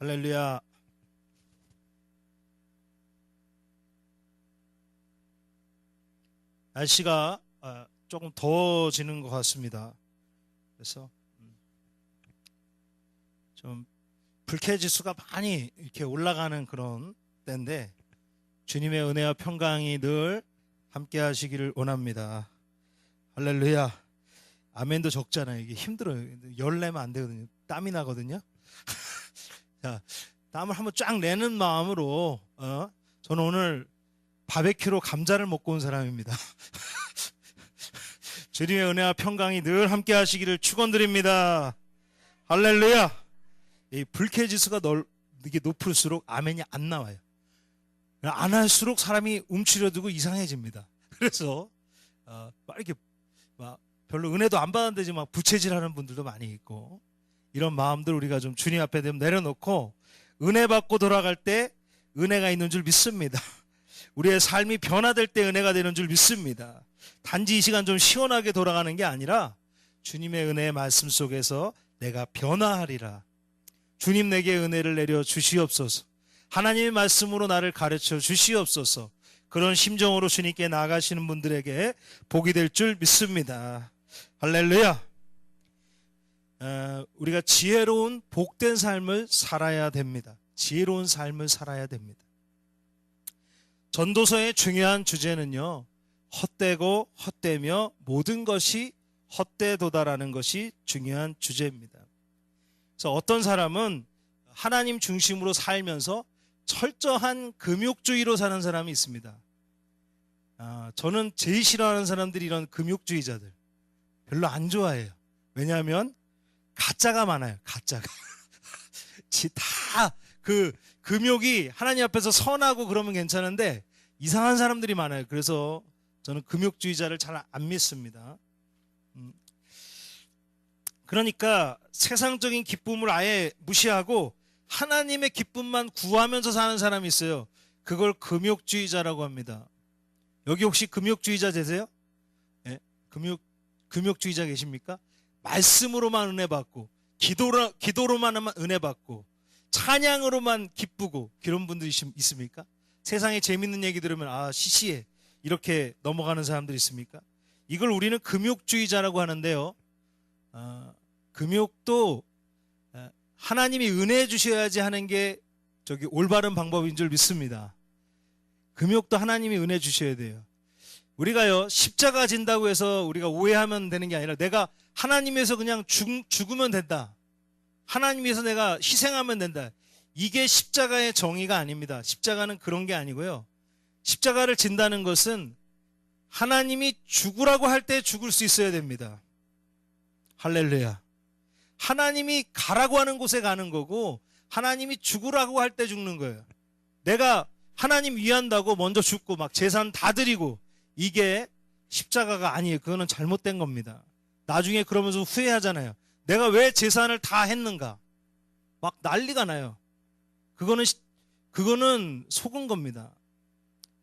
할렐루야. 날씨가 조금 더워지는 것 같습니다. 그래서 좀 불쾌지수가 많이 이렇게 올라가는 그런 때인데 주님의 은혜와 평강이 늘 함께 하시기를 원합니다. 할렐루야. 아멘도 적잖아요. 이게 힘들어요. 열 내면 안 되거든요. 땀이 나거든요. 자, 땀을 한번 쫙 내는 마음으로 저는 오늘 바베큐로 감자를 먹고 온 사람입니다. 주님의 은혜와 평강이 늘 함께 하시기를 축원드립니다. 할렐루야. 이 불쾌지수가 이게 높을수록 아멘이 안 나와요. 안 할수록 사람이 움츠려들고 이상해집니다. 그래서 막 이렇게 막 별로 은혜도 안 받았는데 막 부채질하는 분들도 많이 있고, 이런 마음들 우리가 좀 주님 앞에 내려놓고 은혜 받고 돌아갈 때 은혜가 있는 줄 믿습니다. 우리의 삶이 변화될 때 은혜가 되는 줄 믿습니다. 단지 이 시간 좀 시원하게 돌아가는 게 아니라 주님의 은혜의 말씀 속에서 내가 변화하리라. 주님 내게 은혜를 내려 주시옵소서. 하나님의 말씀으로 나를 가르쳐 주시옵소서. 그런 심정으로 주님께 나아가시는 분들에게 복이 될 줄 믿습니다. 할렐루야. 우리가 지혜로운 복된 삶을 살아야 됩니다. 지혜로운 삶을 살아야 됩니다. 전도서의 중요한 주제는요, 헛되고 헛되며 모든 것이 헛되도다라는 것이 중요한 주제입니다. 그래서 어떤 사람은 하나님 중심으로 살면서 철저한 금욕주의로 사는 사람이 있습니다. 저는 제일 싫어하는 사람들이 이런 금욕주의자들 별로 안 좋아해요. 왜냐하면 가짜가 많아요. 가짜가. 다 그 금욕이 하나님 앞에서 선하고 그러면 괜찮은데 이상한 사람들이 많아요. 그래서 저는 금욕주의자를 잘 안 믿습니다. 그러니까 세상적인 기쁨을 아예 무시하고 하나님의 기쁨만 구하면서 사는 사람이 있어요. 그걸 금욕주의자라고 합니다. 여기 혹시 금욕주의자 되세요? 네? 금욕주의자 계십니까? 말씀으로만 은혜 받고 기도로만 은혜 받고 찬양으로만 기쁘고 그런 분들이 있습니까? 세상에 재밌는 얘기 들으면 시시해 이렇게 넘어가는 사람들이 있습니까? 이걸 우리는 금욕주의자라고 하는데요, 금욕도 하나님이 은혜 주셔야지 하는 게 올바른 방법인 줄 믿습니다. 금욕도 하나님이 은혜 주셔야 돼요. 우리가요, 십자가 진다고 해서 우리가 오해하면 되는 게 아니라 내가 하나님에서 그냥 죽으면 된다. 하나님에서 내가 희생하면 된다. 이게 십자가의 정의가 아닙니다. 십자가는 그런 게 아니고요. 십자가를 진다는 것은 하나님이 죽으라고 할 때 죽을 수 있어야 됩니다. 할렐루야. 하나님이 가라고 하는 곳에 가는 거고 하나님이 죽으라고 할 때 죽는 거예요. 내가 하나님 위한다고 먼저 죽고 막 재산 다 드리고 이게 십자가가 아니에요. 그거는 잘못된 겁니다. 나중에 그러면서 후회하잖아요. 내가 왜 재산을 다 했는가? 막 난리가 나요. 그거는 속은 겁니다.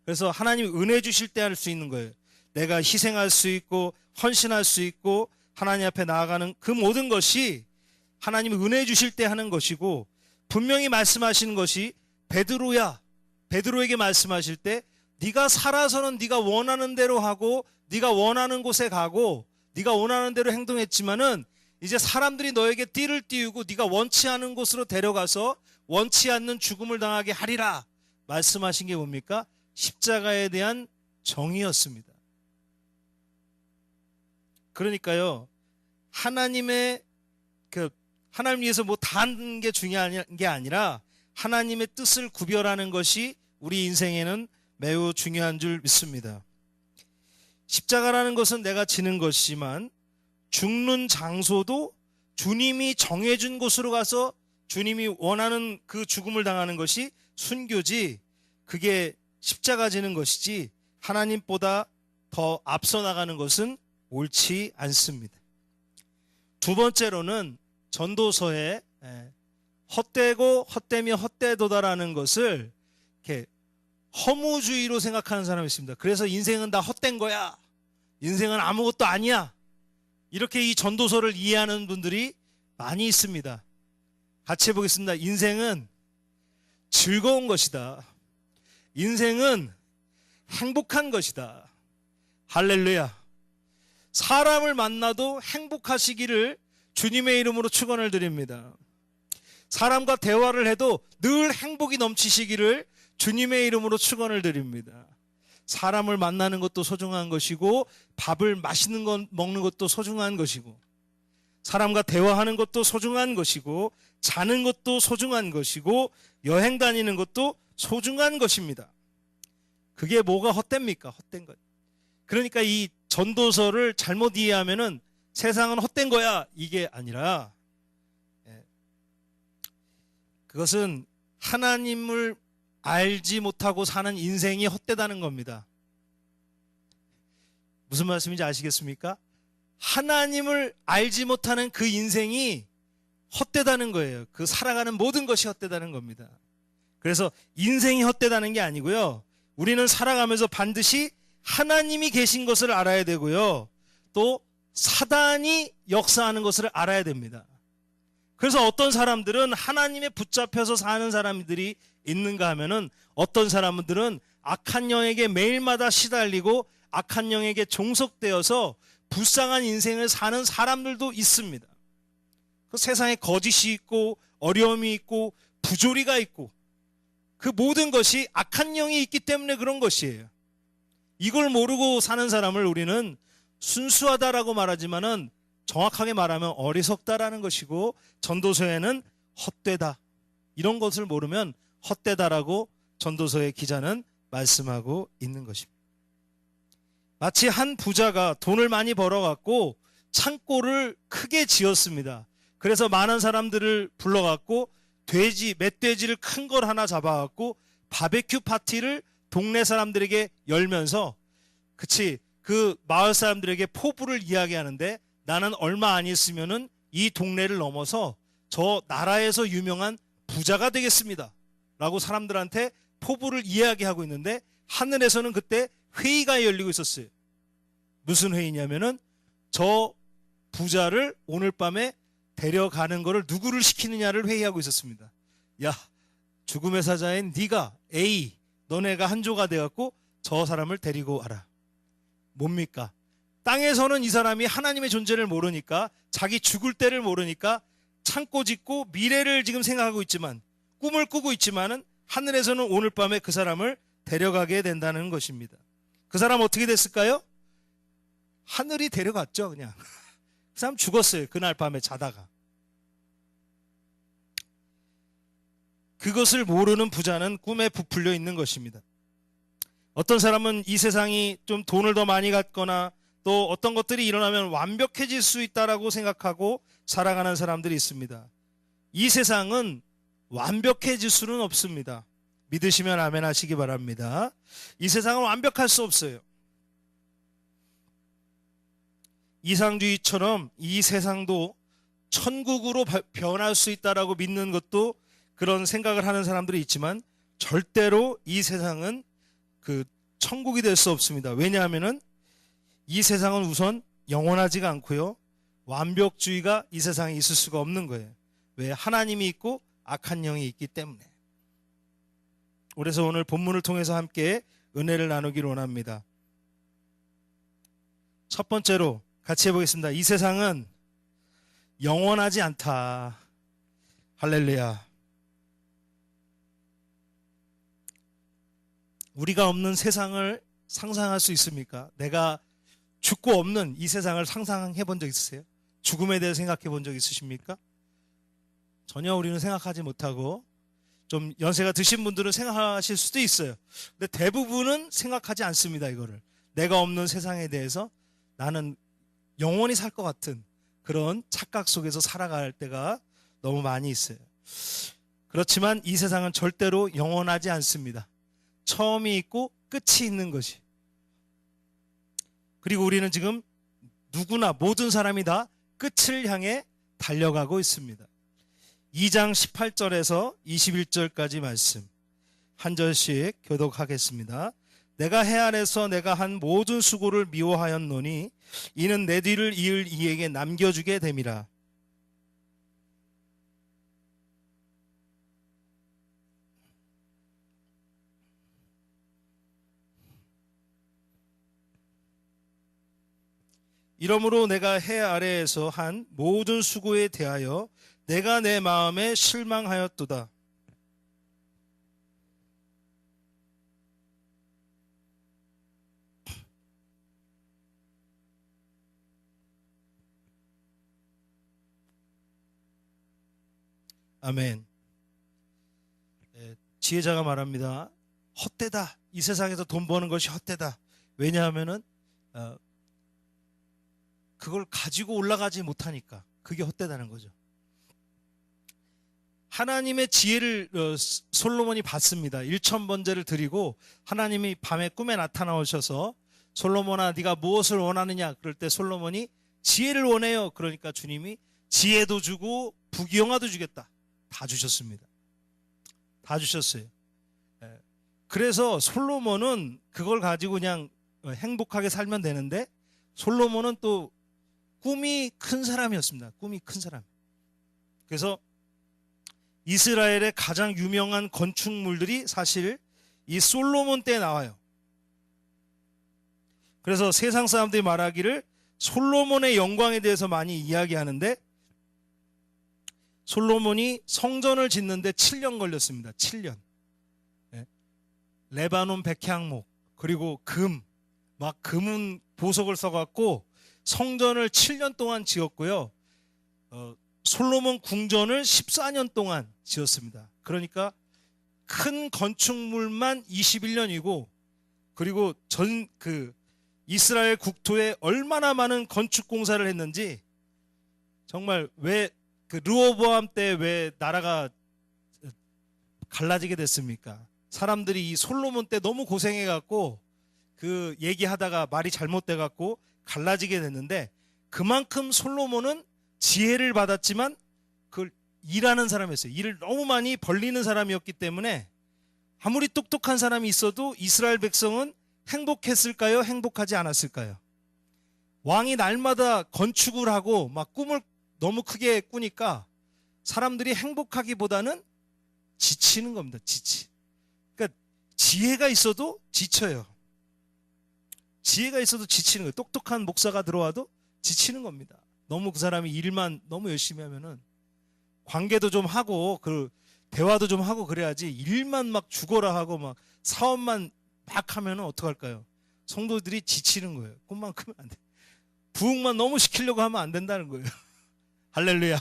그래서 하나님이 은혜 주실 때 할 수 있는 거예요. 내가 희생할 수 있고 헌신할 수 있고 하나님 앞에 나아가는 그 모든 것이 하나님이 은혜 주실 때 하는 것이고, 분명히 말씀하시는 것이 베드로에게 말씀하실 때 네가 살아서는 네가 원하는 대로 하고 네가 원하는 곳에 가고 네가 원하는 대로 행동했지만은 이제 사람들이 너에게 띠를 띄우고 네가 원치 않은 곳으로 데려가서 원치 않는 죽음을 당하게 하리라 말씀하신 게 뭡니까? 십자가에 대한 정의였습니다. 그러니까요, 하나님 위해서 뭐 다 하는 게 중요한 게 아니라 하나님의 뜻을 구별하는 것이 우리 인생에는 매우 중요한 줄 믿습니다. 십자가라는 것은 내가 지는 것이지만 죽는 장소도 주님이 정해준 곳으로 가서 주님이 원하는 그 죽음을 당하는 것이 순교지, 그게 십자가 지는 것이지 하나님보다 더 앞서 나가는 것은 옳지 않습니다. 두 번째로는 전도서에 헛되고 헛되며 헛되도다라는 것을 이렇게 허무주의로 생각하는 사람이 있습니다. 그래서 인생은 다 헛된 거야. 인생은 아무것도 아니야. 이렇게 이 전도서를 이해하는 분들이 많이 있습니다. 같이 해보겠습니다. 인생은 즐거운 것이다. 인생은 행복한 것이다. 할렐루야. 사람을 만나도 행복하시기를 주님의 이름으로 축원을 드립니다. 사람과 대화를 해도 늘 행복이 넘치시기를 주님의 이름으로 축원을 드립니다. 사람을 만나는 것도 소중한 것이고, 밥을 맛있는 것 먹는 것도 소중한 것이고, 사람과 대화하는 것도 소중한 것이고, 자는 것도 소중한 것이고, 여행 다니는 것도 소중한 것입니다. 그게 뭐가 헛됩니까? 헛된 것. 그러니까 이 전도서를 잘못 이해하면은 세상은 헛된 거야, 이게 아니라, 그것은 하나님을 알지 못하고 사는 인생이 헛되다는 겁니다. 무슨 말씀인지 아시겠습니까? 하나님을 알지 못하는 그 인생이 헛되다는 거예요. 그 살아가는 모든 것이 헛되다는 겁니다. 그래서 인생이 헛되다는 게 아니고요, 우리는 살아가면서 반드시 하나님이 계신 것을 알아야 되고요, 또 사단이 역사하는 것을 알아야 됩니다. 그래서 어떤 사람들은 하나님에 붙잡혀서 사는 사람들이 있는가 하면은, 어떤 사람들은 악한 영에게 매일마다 시달리고 악한 영에게 종속되어서 불쌍한 인생을 사는 사람들도 있습니다. 그 세상에 거짓이 있고 어려움이 있고 부조리가 있고, 그 모든 것이 악한 영이 있기 때문에 그런 것이에요. 이걸 모르고 사는 사람을 우리는 순수하다라고 말하지만은 정확하게 말하면 어리석다라는 것이고, 전도서에는 헛되다, 이런 것을 모르면 헛되다라고 전도서의 기자는 말씀하고 있는 것입니다. 마치 한 부자가 돈을 많이 벌어갖고 창고를 크게 지었습니다. 그래서 많은 사람들을 불러갖고 멧돼지를 큰 걸 하나 잡아갖고 바베큐 파티를 동네 사람들에게 열면서, 그 마을 사람들에게 포부를 이야기하는데, 나는 얼마 안 있으면은 이 동네를 넘어서 저 나라에서 유명한 부자가 되겠습니다 라고 사람들한테 포부를 이야기하고 있는데, 하늘에서는 그때 회의가 열리고 있었어요. 무슨 회의냐면은, 저 부자를 오늘 밤에 데려가는 거를 누구를 시키느냐를 회의하고 있었습니다. 야, 죽음의 사자인 네가 A, 너네가 한 조가 돼갖고 저 사람을 데리고 와라. 뭡니까? 땅에서는 이 사람이 하나님의 존재를 모르니까, 자기 죽을 때를 모르니까 창고 짓고 미래를 지금 생각하고 있지만, 꿈을 꾸고 있지만은, 하늘에서는 오늘 밤에 그 사람을 데려가게 된다는 것입니다. 그 사람 어떻게 됐을까요? 하늘이 데려갔죠, 그냥. 그 사람 죽었어요, 그날 밤에 자다가. 그것을 모르는 부자는 꿈에 부풀려 있는 것입니다. 어떤 사람은 이 세상이 좀 돈을 더 많이 갖거나 또 어떤 것들이 일어나면 완벽해질 수 있다라고 생각하고 살아가는 사람들이 있습니다. 이 세상은 완벽해질 수는 없습니다. 믿으시면 아멘 하시기 바랍니다. 이 세상은 완벽할 수 없어요. 이상주의처럼 이 세상도 천국으로 변할 수 있다라고 믿는 것도, 그런 생각을 하는 사람들이 있지만, 절대로 이 세상은 그 천국이 될 수 없습니다. 왜냐하면은 이 세상은 우선 영원하지가 않고요, 완벽주의가 이 세상에 있을 수가 없는 거예요. 왜? 하나님이 있고 악한 영이 있기 때문에. 그래서 오늘 본문을 통해서 함께 은혜를 나누기를 원합니다. 첫 번째로 같이 해보겠습니다. 이 세상은 영원하지 않다. 할렐루야. 우리가 없는 세상을 상상할 수 있습니까? 내가 죽고 없는 이 세상을 상상해 본 적 있으세요? 죽음에 대해 생각해 본 적 있으십니까? 전혀 우리는 생각하지 못하고, 좀 연세가 드신 분들은 생각하실 수도 있어요. 근데 대부분은 생각하지 않습니다. 이거를, 내가 없는 세상에 대해서 나는 영원히 살 것 같은 그런 착각 속에서 살아갈 때가 너무 많이 있어요. 그렇지만 이 세상은 절대로 영원하지 않습니다. 처음이 있고 끝이 있는 것이. 그리고 우리는 지금 누구나, 모든 사람이 다 끝을 향해 달려가고 있습니다. 2장 18절에서 21절까지 말씀 한 절씩 교독하겠습니다. 내가 해 아래서 내가 한 모든 수고를 미워하였노니 이는 내 뒤를 이을 이에게 남겨주게 됨이라. 이러므로 내가 해 아래에서 한 모든 수고에 대하여 내가 내 마음에 실망하였도다. 아멘. 지혜자가 말합니다. 헛되다. 이 세상에서 돈 버는 것이 헛되다. 왜냐하면은 그걸 가지고 올라가지 못하니까. 그게 헛되다는 거죠. 하나님의 지혜를 솔로몬이 받습니다. 1000번제를 드리고 하나님이 밤에 꿈에 나타나오셔서 솔로몬아 네가 무엇을 원하느냐 그럴 때 솔로몬이 지혜를 원해요. 그러니까 주님이 지혜도 주고 부귀영화도 주겠다. 다 주셨습니다. 다 주셨어요. 그래서 솔로몬은 그걸 가지고 그냥 행복하게 살면 되는데 솔로몬은 또 꿈이 큰 사람이었습니다. 꿈이 큰 사람. 그래서 이스라엘의 가장 유명한 건축물들이 사실 이 솔로몬 때 나와요. 그래서 세상 사람들이 말하기를 솔로몬의 영광에 대해서 많이 이야기하는데 솔로몬이 성전을 짓는데 7년 걸렸습니다. 7년. 레바논 백향목 그리고 막 금은 보석을 써갖고 성전을 7년 동안 지었고요. 솔로몬 궁전을 14년 동안 지었습니다. 그러니까 큰 건축물만 21년이고 그리고 이스라엘 국토에 얼마나 많은 건축 공사를 했는지 정말 왜 르호보암 때 왜 나라가 갈라지게 됐습니까? 사람들이 이 솔로몬 때 너무 고생해갖고 그 얘기하다가 말이 잘못돼갖고 갈라지게 됐는데 그만큼 솔로몬은 지혜를 받았지만 그걸 일하는 사람이었어요. 일을 너무 많이 벌리는 사람이었기 때문에 아무리 똑똑한 사람이 있어도 이스라엘 백성은 행복했을까요? 행복하지 않았을까요? 왕이 날마다 건축을 하고 막 꿈을 너무 크게 꾸니까 사람들이 행복하기보다는 지치는 겁니다. 그러니까 지혜가 있어도 지쳐요. 지혜가 있어도 지치는 거예요. 똑똑한 목사가 들어와도 지치는 겁니다. 너무 그 사람이 일만 너무 열심히 하면은 관계도 좀 하고 대화도 좀 하고 그래야지 일만 막 죽어라 하고 막 사업만 막 하면은 어떡할까요? 성도들이 지치는 거예요. 꿈만 크면 안 돼. 부흥만 너무 시키려고 하면 안 된다는 거예요. 할렐루야.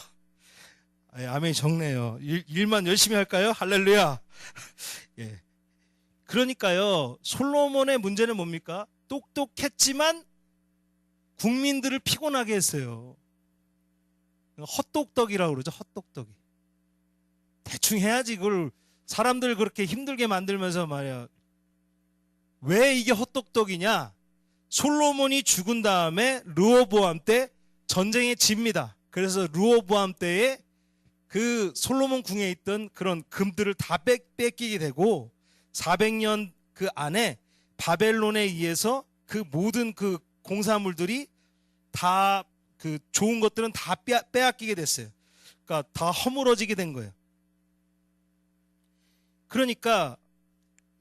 아멘이 적네요. 일만 열심히 할까요? 할렐루야. 예. 그러니까요. 솔로몬의 문제는 뭡니까? 똑똑했지만 국민들을 피곤하게 했어요. 헛똑떡이라고 그러죠. 헛똑떡이. 대충 해야지 그걸 사람들 그렇게 힘들게 만들면서 말이야. 왜 이게 헛똑떡이냐? 솔로몬이 죽은 다음에 르호보암 때 전쟁에 집니다. 그래서 르호보암 때에 그 솔로몬 궁에 있던 그런 금들을 다 뺏기게 되고 400년 그 안에 바벨론에 의해서 그 모든 그 공사물들이 다 그 좋은 것들은 다 빼앗기게 됐어요. 그러니까 다 허물어지게 된 거예요. 그러니까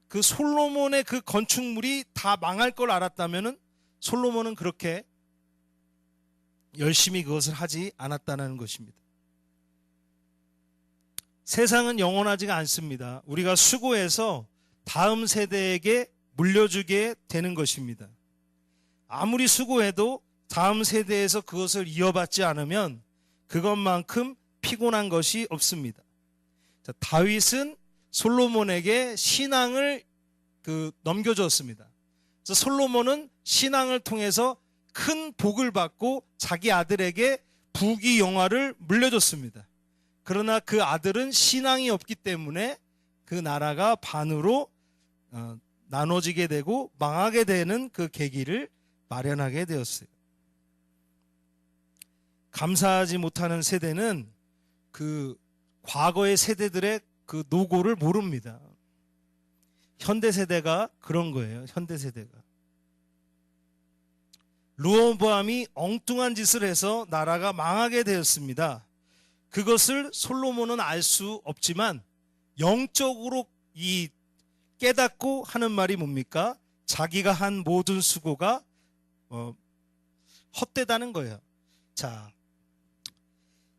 그 솔로몬의 그 건축물이 다 망할 걸 알았다면은 솔로몬은 그렇게 열심히 그것을 하지 않았다는 것입니다. 세상은 영원하지가 않습니다. 우리가 수고해서 다음 세대에게 물려주게 되는 것입니다. 아무리 수고해도 다음 세대에서 그것을 이어받지 않으면 그것만큼 피곤한 것이 없습니다. 자, 다윗은 솔로몬에게 신앙을 넘겨줬습니다. 그래서 솔로몬은 신앙을 통해서 큰 복을 받고 자기 아들에게 부귀영화를 물려줬습니다. 그러나 그 아들은 신앙이 없기 때문에 그 나라가 반으로 나눠지게 되고 망하게 되는 그 계기를 마련하게 되었어요. 감사하지 못하는 세대는 그 과거의 세대들의 그 노고를 모릅니다. 현대 세대가 그런 거예요. 현대 세대가. 르호보암이 엉뚱한 짓을 해서 나라가 망하게 되었습니다. 그것을 솔로몬은 알 수 없지만 영적으로 이 깨닫고 하는 말이 뭡니까? 자기가 한 모든 수고가 헛되다는 거예요. 자,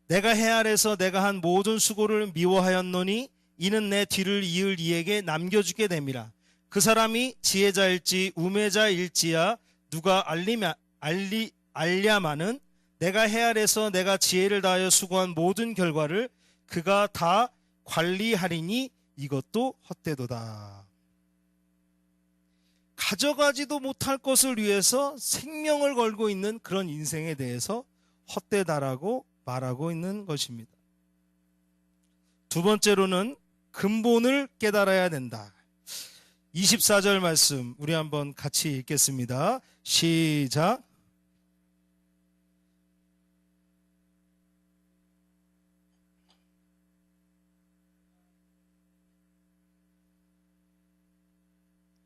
내가 해 아래서 내가 한 모든 수고를 미워하였노니 이는 내 뒤를 이을 이에게 남겨주게 됨이라. 그 사람이 지혜자일지 우매자일지야 누가 알랴마는 내가 해 아래서 내가 지혜를 다하여 수고한 모든 결과를 그가 다 관리하리니 이것도 헛되도다. 가져가지도 못할 것을 위해서 생명을 걸고 있는 그런 인생에 대해서 헛되다라고 말하고 있는 것입니다. 두 번째로는 근본을 깨달아야 된다. 24절 말씀 우리 한번 같이 읽겠습니다. 시작.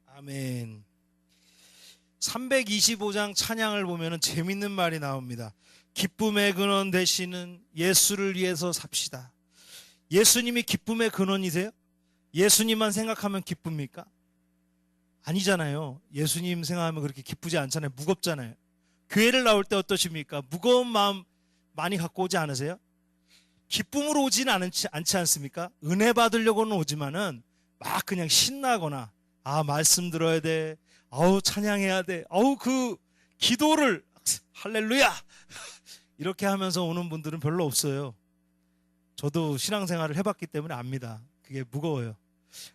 아멘. 325장 찬양을 보면 재밌는 말이 나옵니다. 기쁨의 근원 되시는 예수를 위해서 삽시다. 예수님이 기쁨의 근원이세요? 예수님만 생각하면 기쁩니까? 아니잖아요. 예수님 생각하면 그렇게 기쁘지 않잖아요. 무겁잖아요. 교회를 나올 때 어떠십니까? 무거운 마음 많이 갖고 오지 않으세요? 기쁨으로 오지는 않지 않습니까? 은혜 받으려고는 오지만은 막 그냥 신나거나 말씀 들어야 돼. 찬양해야 돼. 그 기도를 할렐루야 이렇게 하면서 오는 분들은 별로 없어요. 저도 신앙생활을 해봤기 때문에 압니다. 그게 무거워요.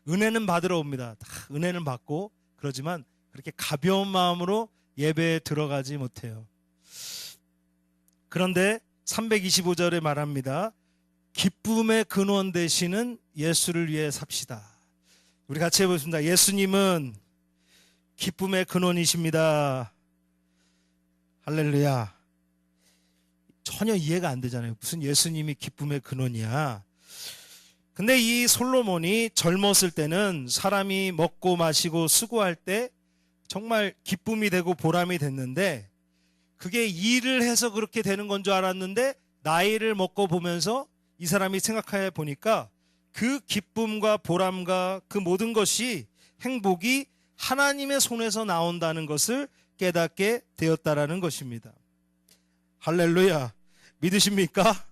은혜는 받으러 옵니다. 은혜는 받고 그러지만 그렇게 가벼운 마음으로 예배에 들어가지 못해요. 그런데 325절에 말합니다. 기쁨의 근원 되시는 예수를 위해 삽시다. 우리 같이 해보겠습니다. 예수님은 기쁨의 근원이십니다. 할렐루야. 전혀 이해가 안 되잖아요. 무슨 예수님이 기쁨의 근원이야. 근데 이 솔로몬이 젊었을 때는 사람이 먹고 마시고 수고할 때 정말 기쁨이 되고 보람이 됐는데 그게 일을 해서 그렇게 되는 건 줄 알았는데 나이를 먹고 보면서 이 사람이 생각해 보니까 그 기쁨과 보람과 그 모든 것이 행복이 하나님의 손에서 나온다는 것을 깨닫게 되었다라는 것입니다. 할렐루야. 믿으십니까?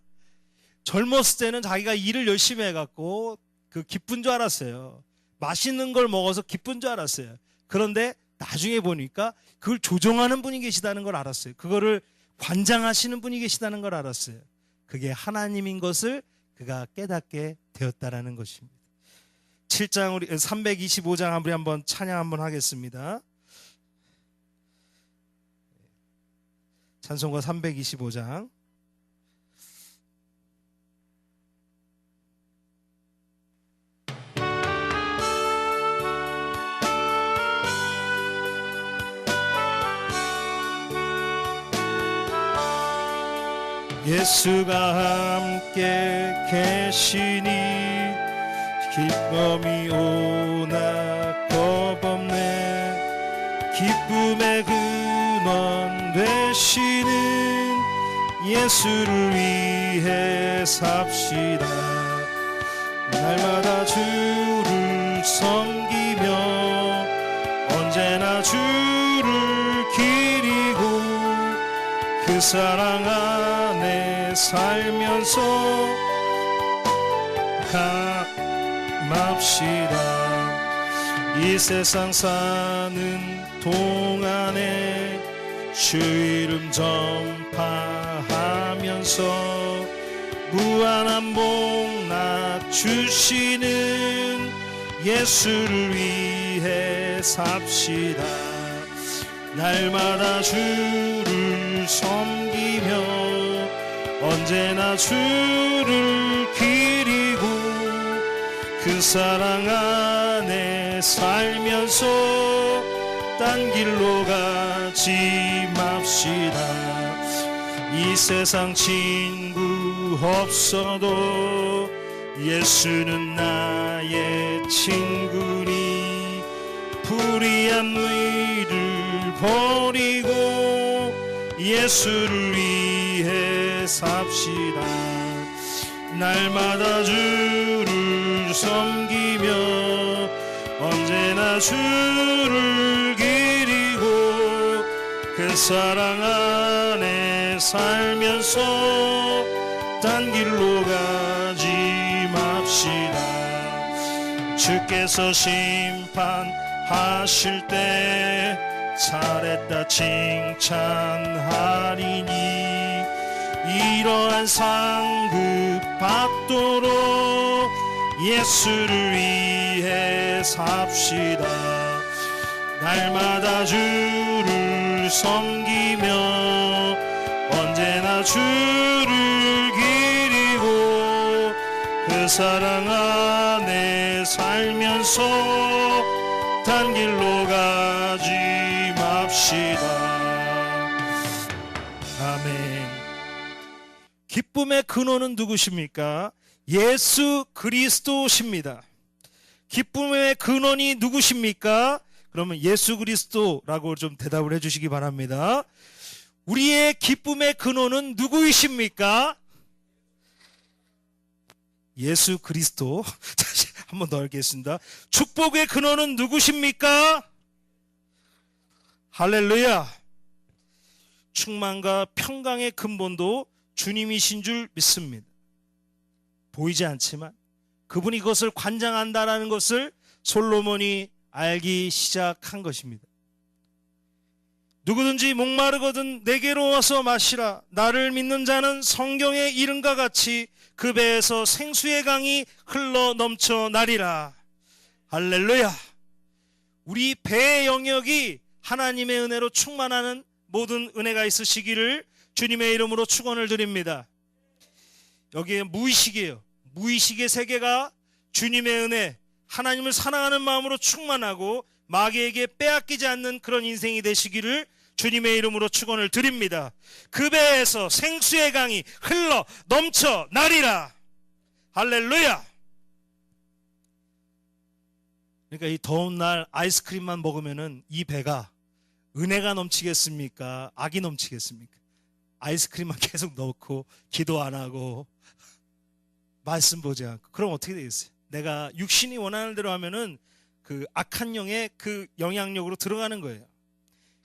젊었을 때는 자기가 일을 열심히 해갖고 그 기쁜 줄 알았어요. 맛있는 걸 먹어서 기쁜 줄 알았어요. 그런데 나중에 보니까 그걸 조종하는 분이 계시다는 걸 알았어요. 그거를 관장하시는 분이 계시다는 걸 알았어요. 그게 하나님인 것을 그가 깨닫게 되었다라는 것입니다. 7장 우리 325장 우리 한번 찬양 한번 하겠습니다. 찬송가 325장. 예수가 함께 계시니 기쁨이 오나 겁없네. 기쁨의 근원 되시는 예수를 위해 삽시다. 날마다 주를 섬기며 언제나 주를 기리고 그 사랑 안에 살면서 감합시다. 이 세상 사는 동안에 주 이름 전파하면서 무한한 복락 주시는 예수를 위해 삽시다. 날마다 주를 섬기며 언제나 주를 기리고 그 사랑 안에 살면서 딴 길로 가지 맙시다. 이 세상 친구 없어도 예수는 나의 친구니 불의한 의를 버리고 예수를 위해 삽시다. 날마다 주를 섬기며 언제나 주를 기리고 그 그 사랑 안에 살면서 딴 길로 가지 맙시다. 주께서 심판하실 때 잘했다 칭찬하리니 이러한 상급 받도록 예수를 위해 삽시다. 날마다 주를 섬기며 언제나 주를 기리고 그 사랑 안에 살면서 단 길로 가지 맙시다. 아멘. 기쁨의 근원은 누구십니까? 예수 그리스도십니다. 기쁨의 근원이 누구십니까? 그러면 예수 그리스도라고 좀 대답을 해주시기 바랍니다. 우리의 기쁨의 근원은 누구이십니까? 예수 그리스도. 다시 한 번 더 하겠습니다. 축복의 근원은 누구십니까? 할렐루야. 충만과 평강의 근본도 주님이신 줄 믿습니다. 보이지 않지만 그분이 그것을 관장한다라는 것을 솔로몬이 알기 시작한 것입니다. 누구든지 목마르거든 내게로 와서 마시라. 나를 믿는 자는 성경의 이름과 같이 그 배에서 생수의 강이 흘러 넘쳐 나리라. 할렐루야. 우리 배의 영역이 하나님의 은혜로 충만하는 모든 은혜가 있으시기를 주님의 이름으로 축원을 드립니다. 여기에 무의식이에요. 무의식의 세계가 주님의 은혜, 하나님을 사랑하는 마음으로 충만하고 마귀에게 빼앗기지 않는 그런 인생이 되시기를 주님의 이름으로 축원을 드립니다. 그 배에서 생수의 강이 흘러 넘쳐 나리라. 할렐루야. 그러니까 이 더운 날 아이스크림만 먹으면은 이 배가 은혜가 넘치겠습니까? 악이 넘치겠습니까? 아이스크림만 계속 넣고 기도 안 하고 말씀 보지 않고 그럼 어떻게 되겠어요? 내가 육신이 원하는 대로 하면은 그 악한 영의 그 영향력으로 들어가는 거예요.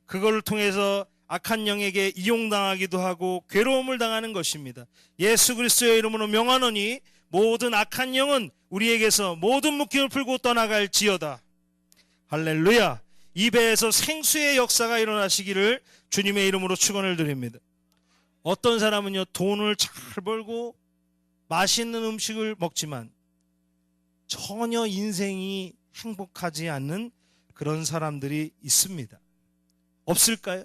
그걸 통해서 악한 영에게 이용당하기도 하고 괴로움을 당하는 것입니다. 예수 그리스도의 이름으로 명하노니 모든 악한 영은 우리에게서 모든 묶임을 풀고 떠나갈지어다. 할렐루야. 이 배에서 생수의 역사가 일어나시기를 주님의 이름으로 축원을 드립니다. 어떤 사람은요 돈을 잘 벌고 맛있는 음식을 먹지만 전혀 인생이 행복하지 않는 그런 사람들이 있습니다. 없을까요?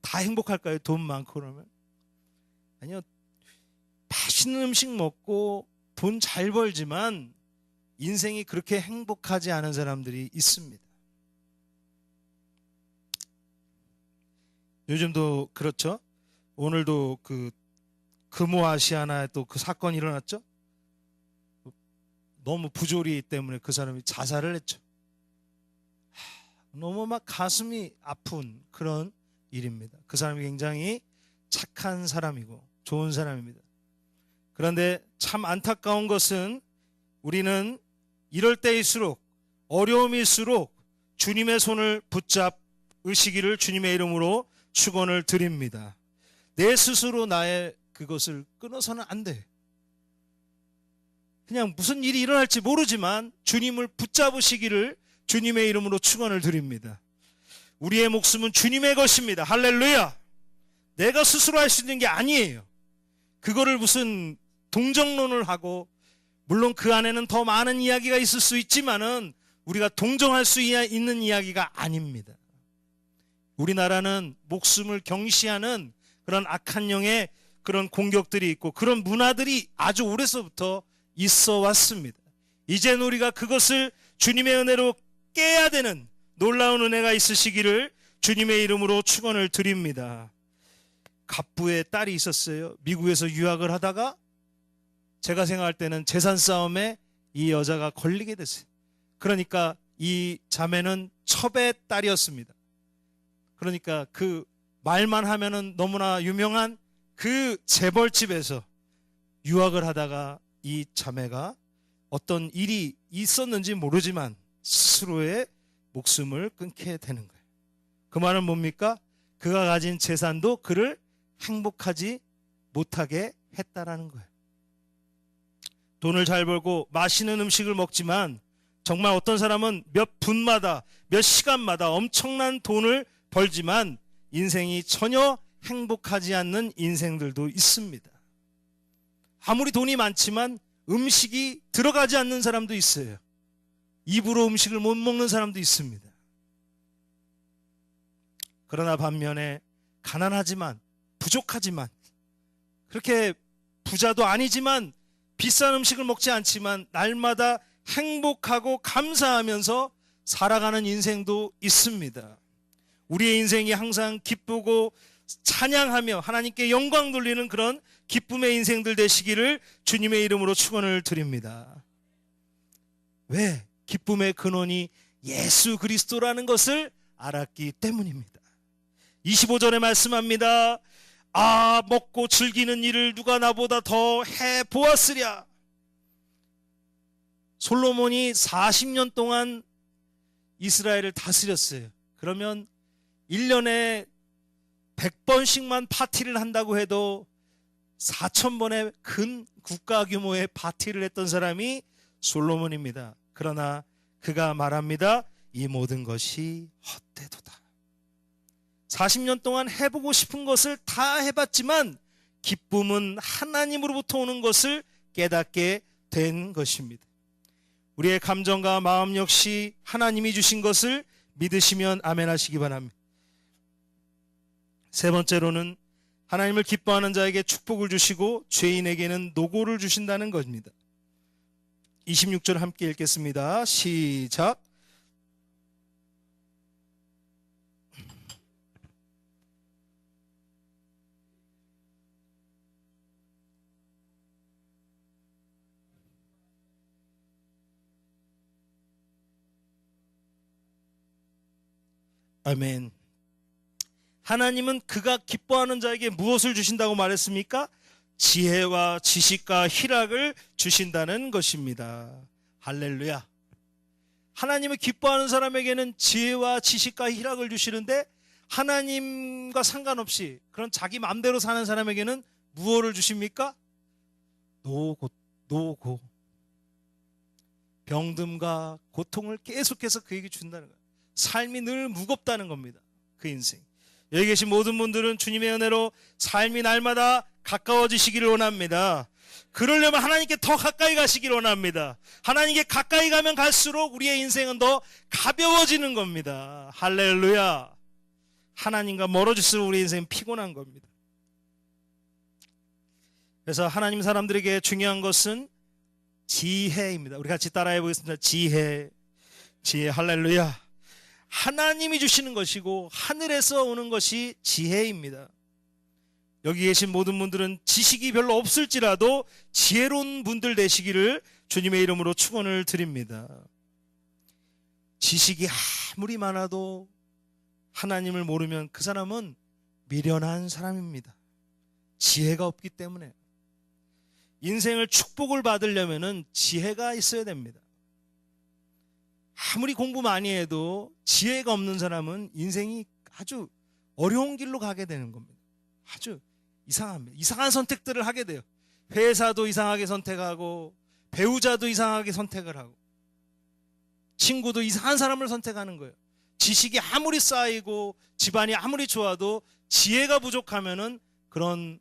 다 행복할까요? 돈 많고 그러면? 아니요. 맛있는 음식 먹고 돈 잘 벌지만 인생이 그렇게 행복하지 않은 사람들이 있습니다. 요즘도 그렇죠. 오늘도 그 금호아시아나에 또 그 사건이 일어났죠. 너무 부조리 때문에 그 사람이 자살을 했죠. 너무 막 가슴이 아픈 그런 일입니다. 그 사람이 굉장히 착한 사람이고 좋은 사람입니다. 그런데 참 안타까운 것은 우리는 이럴 때일수록 어려움일수록 주님의 손을 붙잡으시기를 주님의 이름으로 축원을 드립니다. 내 스스로 나의 그것을 끊어서는 안 돼. 그냥 무슨 일이 일어날지 모르지만 주님을 붙잡으시기를 주님의 이름으로 축원을 드립니다. 우리의 목숨은 주님의 것입니다. 할렐루야. 내가 스스로 할 수 있는 게 아니에요. 그거를 무슨 동정론을 하고 물론 그 안에는 더 많은 이야기가 있을 수 있지만은 우리가 동정할 수 있는 이야기가 아닙니다. 우리나라는 목숨을 경시하는 그런 악한 영의 그런 공격들이 있고 그런 문화들이 아주 오래서부터 있어 왔습니다. 이제는 우리가 그것을 주님의 은혜로 깨야 되는 놀라운 은혜가 있으시기를 주님의 이름으로 축원을 드립니다. 갑부의 딸이 있었어요. 미국에서 유학을 하다가 제가 생각할 때는 재산 싸움에 이 여자가 걸리게 됐어요. 그러니까 이 자매는 첩의 딸이었습니다. 그러니까 그 말만 하면은 너무나 유명한 그 재벌집에서 유학을 하다가 이 자매가 어떤 일이 있었는지 모르지만 스스로의 목숨을 끊게 되는 거예요. 그 말은 뭡니까? 그가 가진 재산도 그를 행복하지 못하게 했다라는 거예요. 돈을 잘 벌고 맛있는 음식을 먹지만 정말 어떤 사람은 몇 분마다 몇 시간마다 엄청난 돈을 벌지만 인생이 전혀 행복하지 않는 인생들도 있습니다. 아무리 돈이 많지만 음식이 들어가지 않는 사람도 있어요. 입으로 음식을 못 먹는 사람도 있습니다. 그러나 반면에 가난하지만 부족하지만 그렇게 부자도 아니지만 비싼 음식을 먹지 않지만 날마다 행복하고 감사하면서 살아가는 인생도 있습니다. 우리의 인생이 항상 기쁘고 찬양하며 하나님께 영광 돌리는 그런 기쁨의 인생들 되시기를 주님의 이름으로 축원을 드립니다. 왜? 기쁨의 근원이 예수 그리스도라는 것을 알았기 때문입니다. 25절에 말씀합니다. 아, 먹고 즐기는 일을 누가 나보다 더 해보았으랴. 솔로몬이 40년 동안 이스라엘을 다스렸어요. 그러면 1년에 100번씩만 파티를 한다고 해도 4,000번의 큰 국가 규모의 파티를 했던 사람이 솔로몬입니다. 그러나 그가 말합니다. 이 모든 것이 헛되도다. 40년 동안 해보고 싶은 것을 다 해봤지만 기쁨은 하나님으로부터 오는 것을 깨닫게 된 것입니다. 우리의 감정과 마음 역시 하나님이 주신 것을 믿으시면 아멘 하시기 바랍니다. 세 번째로는 하나님을 기뻐하는 자에게 축복을 주시고 죄인에게는 노고를 주신다는 것입니다. 26절 함께 읽겠습니다. 시작. 아멘. 하나님은 그가 기뻐하는 자에게 무엇을 주신다고 말했습니까? 지혜와 지식과 희락을 주신다는 것입니다. 할렐루야. 하나님을 기뻐하는 사람에게는 지혜와 지식과 희락을 주시는데 하나님과 상관없이 그런 자기 마음대로 사는 사람에게는 무엇을 주십니까? 노고. 병듦과 고통을 계속해서 그에게 준다는 거예요. 삶이 늘 무겁다는 겁니다. 그 인생. 여기 계신 모든 분들은 주님의 은혜로 삶이 날마다 가까워지시기를 원합니다. 그러려면 하나님께 더 가까이 가시기를 원합니다. 하나님께 가까이 가면 갈수록 우리의 인생은 더 가벼워지는 겁니다. 할렐루야. 하나님과 멀어질수록 우리의 인생은 피곤한 겁니다. 그래서 하나님 사람들에게 중요한 것은 지혜입니다. 우리 같이 따라해 보겠습니다. 지혜. 할렐루야. 하나님이 주시는 것이고 하늘에서 오는 것이 지혜입니다. 여기 계신 모든 분들은 지식이 별로 없을지라도 지혜로운 분들 되시기를 주님의 이름으로 축원을 드립니다. 지식이 아무리 많아도 하나님을 모르면 그 사람은 미련한 사람입니다. 지혜가 없기 때문에. 인생을 축복을 받으려면 지혜가 있어야 됩니다. 아무리 공부 많이 해도 지혜가 없는 사람은 인생이 아주 어려운 길로 가게 되는 겁니다. 아주 이상합니다. 이상한 선택들을 하게 돼요. 회사도 이상하게 선택하고 배우자도 이상하게 선택을 하고 친구도 이상한 사람을 선택하는 거예요. 지식이 아무리 쌓이고 집안이 아무리 좋아도 지혜가 부족하면은 그런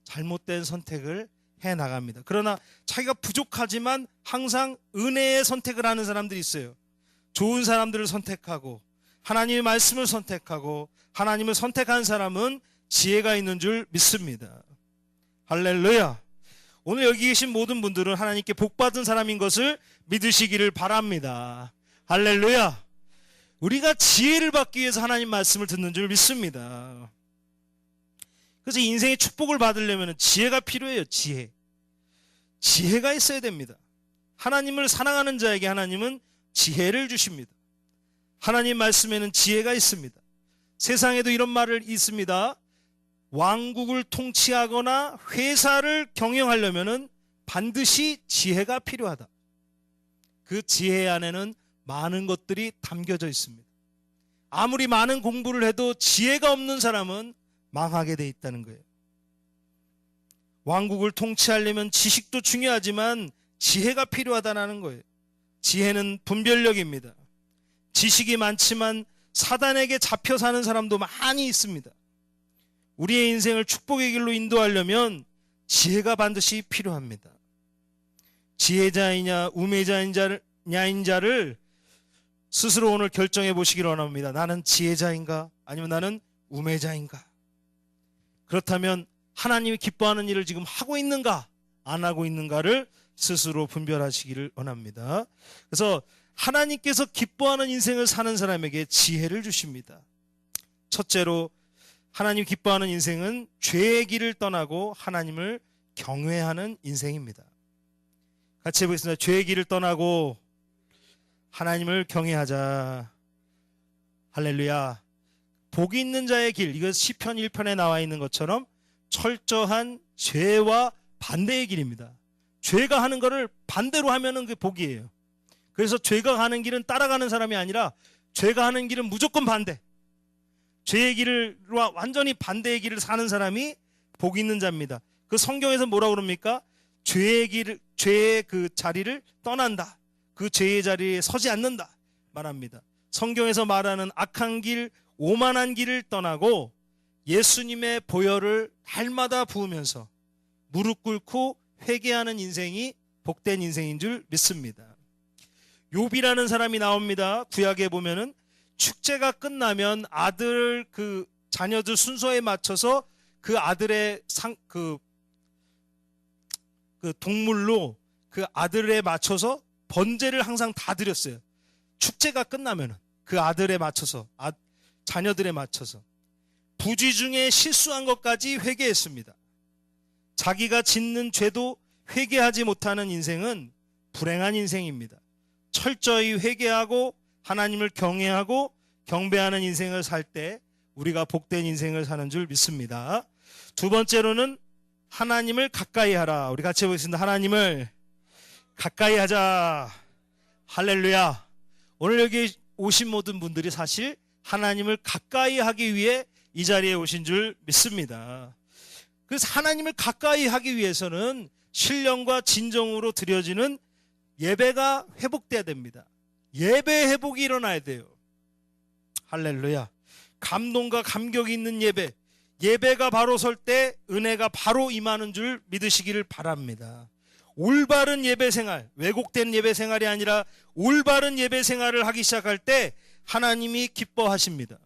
잘못된 선택을 해 나갑니다. 그러나 자기가 부족하지만 항상 은혜의 선택을 하는 사람들이 있어요. 좋은 사람들을 선택하고 하나님의 말씀을 선택하고 하나님을 선택한 사람은 지혜가 있는 줄 믿습니다. 할렐루야. 오늘 여기 계신 모든 분들은 하나님께 복받은 사람인 것을 믿으시기를 바랍니다. 할렐루야. 우리가 지혜를 받기 위해서 하나님 말씀을 듣는 줄 믿습니다. 그래서 인생의 축복을 받으려면 지혜가 필요해요. 지혜가 있어야 됩니다. 하나님을 사랑하는 자에게 하나님은 지혜를 주십니다. 하나님 말씀에는 지혜가 있습니다. 세상에도 이런 말을 있습니다. 왕국을 통치하거나 회사를 경영하려면 반드시 지혜가 필요하다. 그 지혜 안에는 많은 것들이 담겨져 있습니다. 아무리 많은 공부를 해도 지혜가 없는 사람은 망하게 돼 있다는 거예요. 왕국을 통치하려면 지식도 중요하지만 지혜가 필요하다는 거예요. 지혜는 분별력입니다. 지식이 많지만 사단에게 잡혀 사는 사람도 많이 있습니다. 우리의 인생을 축복의 길로 인도하려면 지혜가 반드시 필요합니다. 지혜자이냐 우매자인 자를 스스로 오늘 결정해 보시길 원합니다. 나는 지혜자인가 아니면 나는 우매자인가? 그렇다면 하나님이 기뻐하는 일을 지금 하고 있는가 안 하고 있는가를 스스로 분별하시기를 원합니다. 그래서 하나님께서 기뻐하는 인생을 사는 사람에게 지혜를 주십니다. 첫째로 하나님 기뻐하는 인생은 죄의 길을 떠나고 하나님을 경외하는 인생입니다. 같이 해보겠습니다. 죄의 길을 떠나고 하나님을 경외하자. 할렐루야. 복이 있는 자의 길, 이거 시편 1편에 나와 있는 것처럼 철저한 죄와 반대의 길입니다. 죄가 하는 것을 반대로 하면은 그게 복이에요. 그래서 죄가 가는 길은 따라가는 사람이 아니라 죄가 하는 길은 무조건 반대. 죄의 길과 완전히 반대의 길을 사는 사람이 복 있는 자입니다. 그 성경에서 뭐라고 그럽니까? 죄의 그 자리를 떠난다. 그 죄의 자리에 서지 않는다 말합니다. 성경에서 말하는 악한 길, 오만한 길을 떠나고 예수님의 보혈을 날마다 부으면서 무릎 꿇고 회개하는 인생이 복된 인생인 줄 믿습니다. 욥이라는 사람이 나옵니다. 구약에 보면은 축제가 끝나면 아들 그 자녀들 순서에 맞춰서 그 아들의 그 동물로 그 아들에 맞춰서 번제를 항상 다 드렸어요. 축제가 끝나면은 그 아들에 맞춰서 자녀들에 맞춰서 부지 중에 실수한 것까지 회개했습니다. 자기가 짓는 죄도 회개하지 못하는 인생은 불행한 인생입니다. 철저히 회개하고 하나님을 경외하고 경배하는 인생을 살 때 우리가 복된 인생을 사는 줄 믿습니다. 두 번째로는 하나님을 가까이 하라. 우리 같이 해보겠습니다. 하나님을 가까이 하자. 할렐루야. 오늘 여기 오신 모든 분들이 사실 하나님을 가까이 하기 위해 이 자리에 오신 줄 믿습니다. 그래서 하나님을 가까이 하기 위해서는 신령과 진정으로 드려지는 예배가 회복돼야 됩니다. 예배 회복이 일어나야 돼요. 할렐루야. 감동과 감격이 있는 예배, 예배가 바로 설 때 은혜가 바로 임하는 줄 믿으시기를 바랍니다. 올바른 예배 생활, 왜곡된 예배 생활이 아니라 올바른 예배 생활을 하기 시작할 때 하나님이 기뻐하십니다.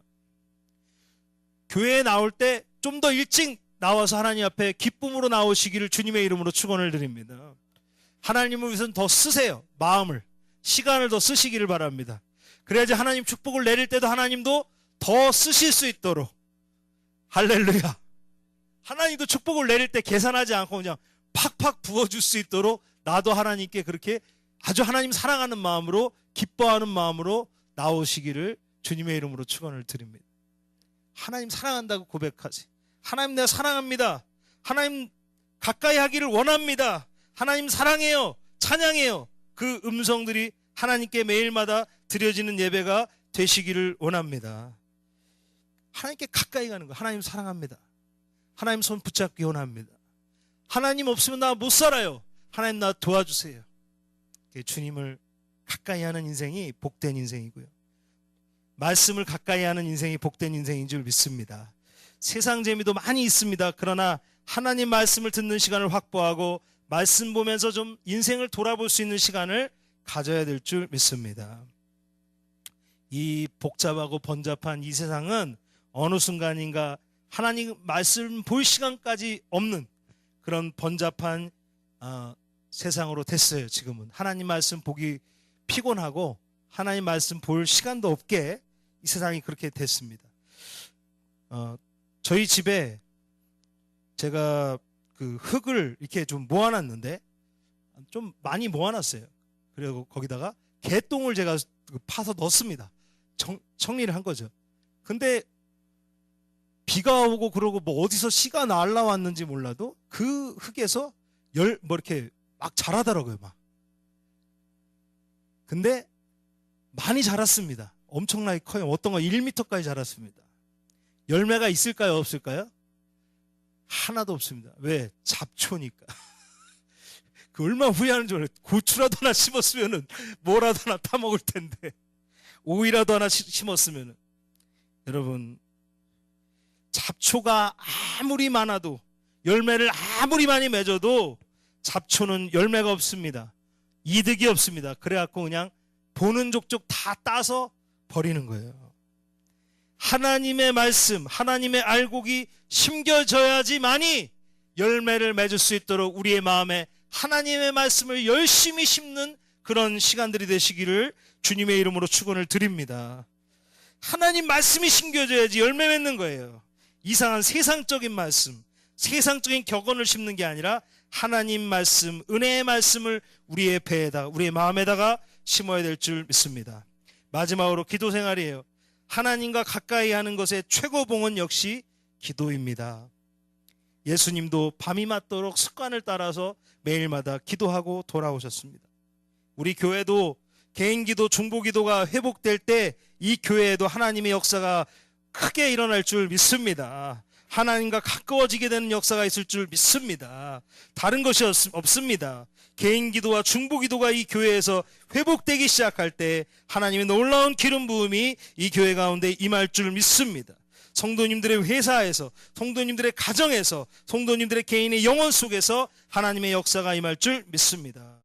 교회에 나올 때 좀 더 일찍 나와서 하나님 앞에 기쁨으로 나오시기를 주님의 이름으로 축원을 드립니다. 하나님을 위해서는 더 쓰세요. 마음을, 시간을 더 쓰시기를 바랍니다. 그래야지 하나님 축복을 내릴 때도 하나님도 더 쓰실 수 있도록. 할렐루야. 하나님도 축복을 내릴 때 계산하지 않고 그냥 팍팍 부어줄 수 있도록 나도 하나님께 그렇게 아주 하나님 사랑하는 마음으로, 기뻐하는 마음으로 나오시기를 주님의 이름으로 축원을 드립니다. 하나님 사랑한다고 고백하지. 하나님 내가 사랑합니다. 하나님 가까이 하기를 원합니다. 하나님 사랑해요. 찬양해요. 그 음성들이 하나님께 매일마다 드려지는 예배가 되시기를 원합니다. 하나님께 가까이 가는 거. 하나님 사랑합니다. 하나님 손 붙잡기 원합니다. 하나님 없으면 나 못 살아요. 하나님 나 도와주세요. 주님을 가까이 하는 인생이 복된 인생이고요. 말씀을 가까이 하는 인생이 복된 인생인 줄 믿습니다. 세상 재미도 많이 있습니다. 그러나 하나님 말씀을 듣는 시간을 확보하고 말씀 보면서 좀 인생을 돌아볼 수 있는 시간을 가져야 될 줄 믿습니다. 이 복잡하고 번잡한 이 세상은 어느 순간인가 하나님 말씀 볼 시간까지 없는 그런 번잡한 세상으로 됐어요. 지금은 하나님 말씀 보기 피곤하고 하나님 말씀 볼 시간도 없게 이 세상이 그렇게 됐습니다. 저희 집에 제가 그 흙을 이렇게 좀 모아놨는데 좀 많이 모아놨어요. 그리고 거기다가 개똥을 제가 파서 넣었습니다. 정리를 한 거죠. 근데 비가 오고 그러고 뭐 어디서 씨가 날라왔는지 몰라도 그 흙에서 뭐 이렇게 막 자라더라고요. 막. 근데 많이 자랐습니다. 엄청나게 커요. 어떤 건 1m까지 자랐습니다. 열매가 있을까요? 없을까요? 하나도 없습니다. 왜? 잡초니까. 그 얼마나 후회하는 줄 알아요. 고추라도 하나 심었으면은 뭐라도 하나 타먹을 텐데. 오이라도 하나 심었으면은. 여러분, 잡초가 아무리 많아도, 열매를 아무리 많이 맺어도 잡초는 열매가 없습니다. 이득이 없습니다. 그래갖고 그냥 보는 족족 다 따서 버리는 거예요. 하나님의 말씀, 하나님의 알곡이 심겨져야지만이 열매를 맺을 수 있도록 우리의 마음에 하나님의 말씀을 열심히 심는 그런 시간들이 되시기를 주님의 이름으로 축원을 드립니다. 하나님 말씀이 심겨져야지 열매 맺는 거예요. 이상한 세상적인 말씀, 세상적인 격언을 심는 게 아니라 하나님 말씀, 은혜의 말씀을 우리의 배에다가, 우리의 마음에다가 심어야 될 줄 믿습니다. 마지막으로 기도 생활이에요. 하나님과 가까이 하는 것의 최고봉은 역시 기도입니다. 예수님도 밤이 맞도록 습관을 따라서 매일마다 기도하고 돌아오셨습니다. 우리 교회도 개인 기도, 중보 기도가 회복될 때 이 교회에도 하나님의 역사가 크게 일어날 줄 믿습니다. 하나님과 가까워지게 되는 역사가 있을 줄 믿습니다. 다른 것이 없습니다. 개인 기도와 중보 기도가 이 교회에서 회복되기 시작할 때 하나님의 놀라운 기름 부음이 이 교회 가운데 임할 줄 믿습니다. 성도님들의 회사에서, 성도님들의 가정에서, 성도님들의 개인의 영혼 속에서 하나님의 역사가 임할 줄 믿습니다.